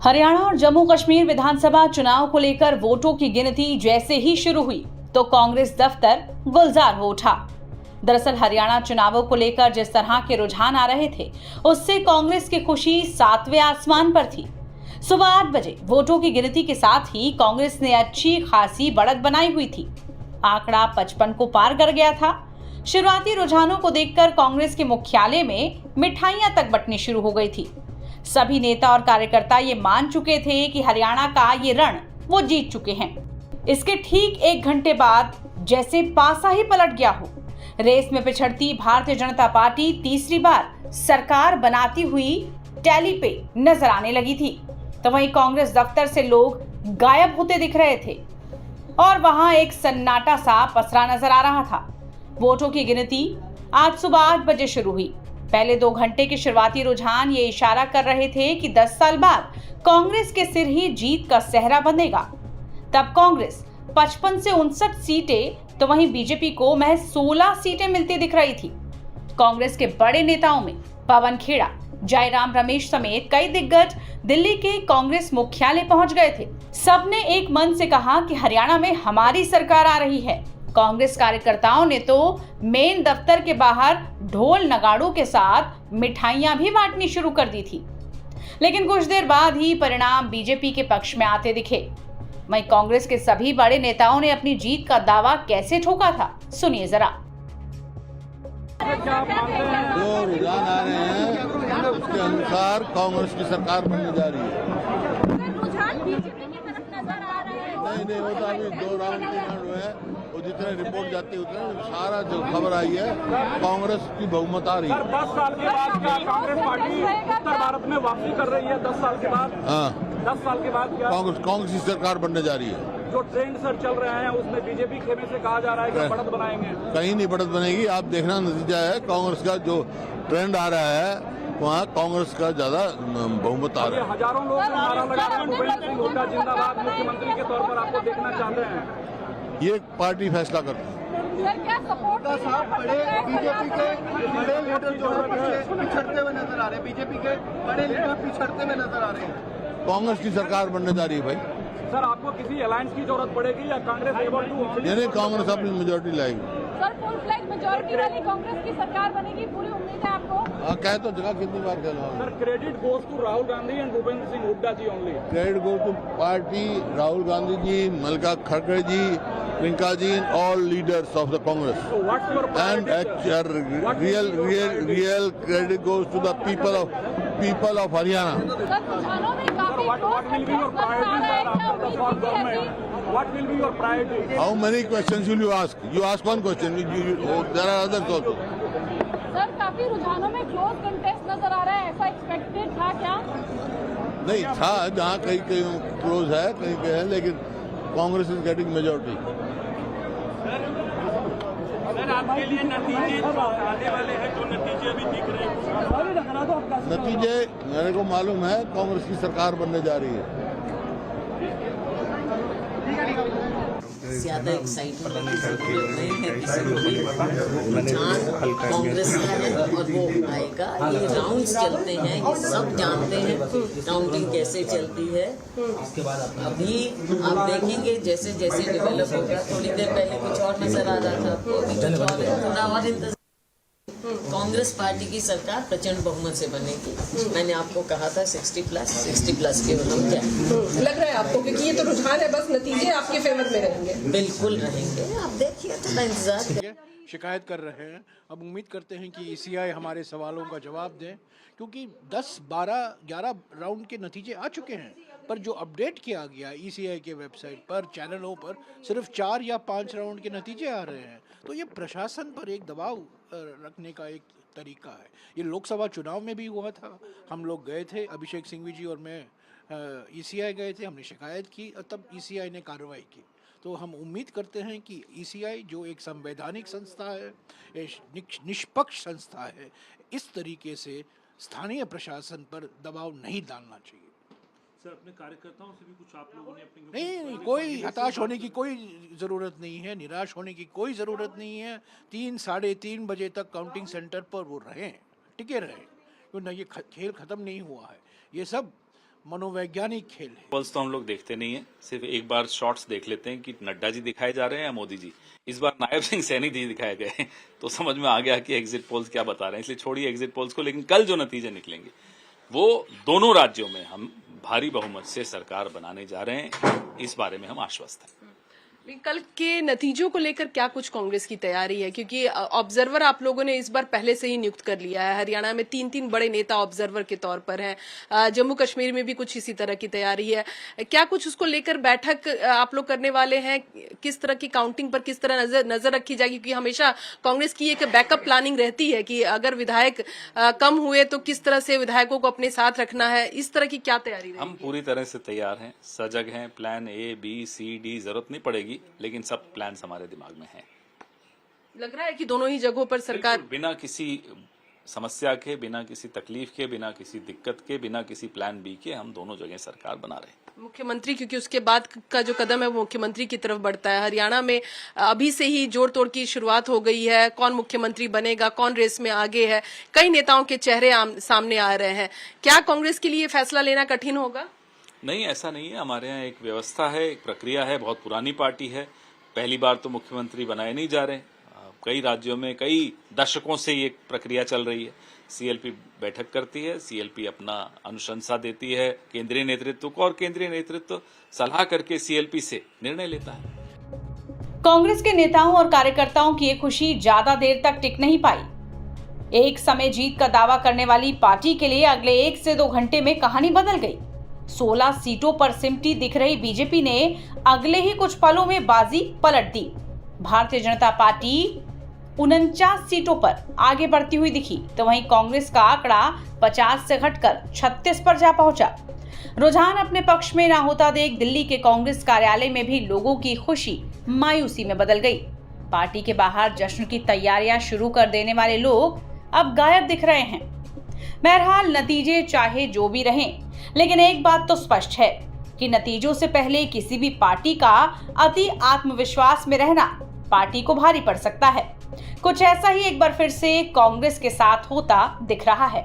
हरियाणा और जम्मू कश्मीर विधानसभा चुनाव को लेकर वोटों की गिनती जैसे ही शुरू हुई तो कांग्रेस दफ्तर गुलजार हो उठा। दरअसल हरियाणा चुनावों को लेकर जिस तरह के रुझान आ रहे थे उससे कांग्रेस की खुशी सातवें आसमान पर थी। सुबह 8 बजे वोटों की गिनती के साथ ही कांग्रेस ने अच्छी खासी बढ़त बनाई हुई थी। आंकड़ा 55 को पार कर गया था। शुरुआती रुझानों को देखकर कांग्रेस के मुख्यालय में मिठाइयां तक बंटनी शुरू हो गई थी। सभी नेता और कार्यकर्ता ये मान चुके थे कि हरियाणा का ये रण वो जीत चुके हैं। इसके ठीक 1 घंटे बाद जैसे पासा ही पलट गया हो, रेस में पिछड़ती भारतीय जनता पार्टी तीसरी बार सरकार बनाती हुई टैली पे नजर आने लगी थी, तो वहीं कांग्रेस दफ्तर से लोग गायब होते दिख रहे थे और वहां एक सन्नाटा सा पसरा नजर आ रहा था। वोटों की गिनती आज सुबह 8 बजे शुरू हुई। पहले 2 घंटे के शुरुआती रुझान ये इशारा कर रहे थे कि 10 साल बाद कांग्रेस के सिर ही जीत का सेहरा बंधेगा। तब कांग्रेस 55 से 59 सीटें तो वहीं बीजेपी को महज 16 सीटें मिलती दिख रही थी। कांग्रेस के बड़े नेताओं में पवन खेड़ा, जयराम रमेश समेत कई दिग्गज दिल्ली के कांग्रेस मुख्यालय पहुंच गए थे। सबने एक मन से कहा कि हरियाणा में हमारी सरकार आ रही है। कांग्रेस कार्यकर्ताओं ने तो मेन दफ्तर के बाहर ढोल नगाड़ों के साथ मिठाइयां भी बांटनी शुरू कर दी थी। लेकिन कुछ देर बाद ही परिणाम बीजेपी के पक्ष में आते दिखे। वहीं कांग्रेस के सभी बड़े नेताओं ने अपनी जीत का दावा कैसे ठोका था, सुनिए जरा। जो रुझान आ रहे हैं उसके अनुसार कांग्रेस की सरकार बनने जा रही है। नहीं वो तो अभी 2 राउंड 3 राउंड हुए हैं, वो जितने रिपोर्ट जाती है उतने सारा जो खबर आई है कांग्रेस की बहुमत आ रही है। 10 साल के बाद क्या कांग्रेस पार्टी उत्तर भारत में वापसी कर रही है? 10 साल के बाद? हाँ, 10 साल के बाद क्या कांग्रेस की सरकार बनने जा रही है। जो ट्रेंड सर चल रहे हैं उसमें बीजेपी खेमे से कहा जा रहा है कि बढ़त बनाएंगे। कहीं नहीं बढ़त बनेगी। आप देखना नतीजा है कांग्रेस का जो ट्रेंड आ रहा है वहाँ कांग्रेस का ज्यादा बहुमत आ रहा है। हजारों लोग नारा लगा रहे हैं भूपेंद्र सिंह हुड्डा जिंदाबाद मुख्यमंत्री के तौर पर आपको देखना चाहते हैं। ये पार्टी फैसला करती है। सर क्या सपोर्ट बड़े बीजेपी के बड़े लीडर जो है पिछड़ते हुए नजर आ रहे हैं, बीजेपी के बड़े लीडर पिछड़ते हुए नजर आ रहे हैं। कांग्रेस की सरकार बनने जा रही है भाई। सर आपको किसी अलायंस की जरूरत पड़ेगी या कांग्रेस नहीं, कांग्रेस अपनी मेजोरिटी लाएगी। सर फुल फ्लैग मेजोरिटी वाली कांग्रेस की सरकार बनेगी, पूरी उम्मीद है आपको? कहे तो जगह कितनी बार कहना। Sir credit goes to Rahul Gandhi and Bhupendra Singh Hooda ji only. Credit goes to party, Rahul Gandhi ji, Mallika खड़गे ji, Priyanka ji, all leaders of the Congress. So what's your And real credit goes to the people of Haryana. Sir रुझानों में काफी what will be your priority sir after the fall government? What will be your priority? How many questions will you ask? You ask one question. There are others also. Sir काफी रुझानों में close contest नजर आ रहा है, ऐसा expected था क्या? नहीं था, जहाँ कहीं क्लोज है कहीं है, लेकिन Congress is getting majority. Sir आपके लिए नतीजे आने वाले हैं, जो नतीजे अभी दिख रहे हैं? नतीजे मेरे को मालूम है कांग्रेस की सरकार बनने जा रही है। ज्यादा एक्साइटमेंट नहीं है किसी को भी। रुझान कांग्रेस का है और वो आएगा। ये राउंड्स चलते हैं, ये सब जानते हैं काउंटिंग कैसे चलती है। अभी आप देखेंगे जैसे जैसे डेवलप होगा। थोड़ी देर पहले कुछ और नजर आ रहा था आपको, अभी कुछ और है। थोड़ा और इंतजार। कांग्रेस पार्टी की सरकार प्रचंड बहुमत से बनेगी। मैंने आपको कहा था 60 प्लस के हम क्या लग रहा है आपको, क्योंकि ये तो रुझान है, बस नतीजे आपके फेवर में रहेंगे। बिल्कुल रहेंगे, आप देखिए, थोड़ा इंतजार करें। शिकायत कर रहे हैं। अब उम्मीद करते हैं कि ईसीआई हमारे सवालों का जवाब दें, क्योंकि 10, 12, 11 राउंड के नतीजे आ चुके हैं, पर जो अपडेट किया गया ईसीआई के वेबसाइट पर, चैनलों पर, सिर्फ 4 या 5 राउंड के नतीजे आ रहे हैं। तो ये प्रशासन पर एक दबाव रखने का एक तरीका है। ये लोकसभा चुनाव में भी हुआ था। हम लोग गए थे, अभिषेक सिंघवी जी और मैं ईसीआई गए थे, हमने शिकायत की और तब ईसीआई ने कार्रवाई की। तो हम उम्मीद करते हैं कि ईसीआई जो एक संवैधानिक संस्था है, निष्पक्ष संस्था है, इस तरीके से स्थानीय प्रशासन पर दबाव नहीं डालना चाहिए। सर अपने कार्यकर्ताओं से भी कुछ आप लोगों ने अपने नहीं, कोई हताश होने की कोई ज़रूरत नहीं है, निराश होने की कोई ज़रूरत नहीं है। 3, साढ़े 3 बजे तक काउंटिंग सेंटर पर वो रहें, टिके रहें, क्योंकि ये खेल ख़त्म नहीं हुआ है। ये सब मनोवैज्ञानिक खेल है। पोल्स तो हम लोग देखते नहीं है, सिर्फ एक बार शॉर्ट्स देख लेते हैं कि नड्डा जी दिखाए जा रहे हैं या मोदी जी। इस बार नायब सिंह सैनी जी दिखाए गए तो समझ में आ गया कि एग्जिट पोल्स क्या बता रहे हैं, इसलिए छोड़िए एग्जिट पोल्स को। लेकिन कल जो नतीजे निकलेंगे वो दोनों राज्यों में हम भारी बहुमत से सरकार बनाने जा रहे हैं, इस बारे में हम आश्वस्त हैं। कल के नतीजों को लेकर क्या कुछ कांग्रेस की तैयारी है, क्योंकि ऑब्जर्वर आप लोगों ने इस बार पहले से ही नियुक्त कर लिया है। हरियाणा में 3 बड़े नेता ऑब्जर्वर के तौर पर हैं, जम्मू कश्मीर में भी कुछ इसी तरह की तैयारी है। क्या कुछ उसको लेकर बैठक आप लोग करने वाले हैं? किस तरह की काउंटिंग पर किस तरह नजर रखी जाएगी? क्योंकि हमेशा कांग्रेस की एक बैकअप प्लानिंग रहती है कि अगर विधायक कम हुए तो किस तरह से विधायकों को अपने साथ रखना है। इस तरह की क्या तैयारी रहेगी? हम पूरी तरह से तैयार हैं, सजग हैं। Plan A, B, C, D जरूरत नहीं पड़ेगी, लेकिन सब प्लान हमारे दिमाग में हैं। लग रहा है कि दोनों ही जगहों पर सरकार बिना किसी समस्या के, बिना किसी तकलीफ के, बिना किसी दिक्कत के, बिना किसी प्लान B के हम दोनों जगह सरकार बना रहे हैं। मुख्यमंत्री, क्योंकि उसके बाद का जो कदम है वो मुख्यमंत्री की तरफ बढ़ता है। हरियाणा में अभी से ही जोड़ तोड़ की शुरुआत हो गई है। कौन मुख्यमंत्री बनेगा, कौन रेस में आगे है, कई नेताओं के चेहरे सामने आ रहे हैं। क्या कांग्रेस के लिए फैसला लेना कठिन होगा? नहीं, ऐसा नहीं है। हमारे यहाँ एक व्यवस्था है, एक प्रक्रिया है। बहुत पुरानी पार्टी है, पहली बार तो मुख्यमंत्री बनाए नहीं जा रहे। कई राज्यों में कई दशकों से ये प्रक्रिया चल रही है। सीएलपी बैठक करती है, सीएलपी अपना अनुशंसा देती है केंद्रीय नेतृत्व को, और केंद्रीय नेतृत्व सलाह करके सीएलपी से निर्णय लेता है। कांग्रेस के नेताओं और कार्यकर्ताओं की ये खुशी ज्यादा देर तक टिक नहीं पाई। एक समय जीत का दावा करने वाली पार्टी के लिए अगले 1 से 2 घंटे में कहानी बदल गई। 16 सीटों पर सिमटी दिख रही बीजेपी ने अगले ही कुछ पलों में बाजी पलट दी। भारतीय जनता पार्टी 49 सीटों पर आगे बढ़ती हुई दिखी, तो वहीं कांग्रेस का आंकड़ा 50 से घटकर 36 पर जा पहुंचा। रुझान अपने पक्ष में ना होता देख दिल्ली के कांग्रेस कार्यालय में भी लोगों की खुशी मायूसी में बदल गई। पार्टी के बाहर जश्न की तैयारियां शुरू कर देने वाले लोग अब गायब दिख रहे हैं। बहरहाल नतीजे चाहे जो भी रहें, लेकिन एक बात तो स्पष्ट है कि नतीजों से पहले किसी भी पार्टी का अति आत्मविश्वास में रहना पार्टी को भारी पड़ सकता है। कुछ ऐसा ही एक बार फिर से कांग्रेस के साथ होता दिख रहा है।